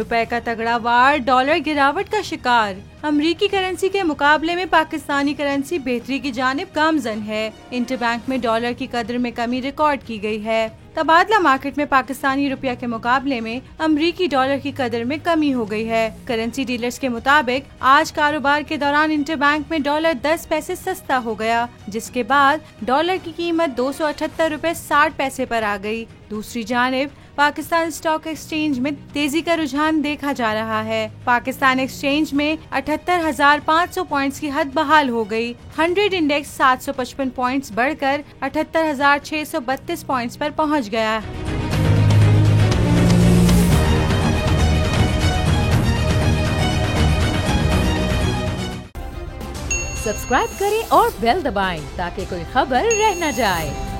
रुपए का तगड़ा वार, डॉलर गिरावट का शिकार। अमरीकी करेंसी के मुकाबले में पाकिस्तानी करेंसी बेहतरी की जानिब गामजन है। इंटरबैंक में डॉलर की कदर में कमी रिकॉर्ड की गई है। तबादला मार्केट में पाकिस्तानी रुपया के मुकाबले में अमरीकी डॉलर की कदर में कमी हो गई है। करेंसी डीलर्स के मुताबिक आज कारोबार के दौरान इंटरबैंक में डॉलर 10 पैसे सस्ता हो गया, जिसके बाद डॉलर की कीमत 278.60 पर आ गई। दूसरी जानिब पाकिस्तान स्टॉक एक्सचेंज में तेजी का रुझान देखा जा रहा है। पाकिस्तान एक्सचेंज में 78,500 पॉइंट्स की हद बहाल हो गई। 100 इंडेक्स 755 पॉइंट्स बढ़कर 78,632 पॉइंट्स पर पहुंच गया। सब्सक्राइब करें और बेल दबाएं ताकि कोई खबर रह न जाए।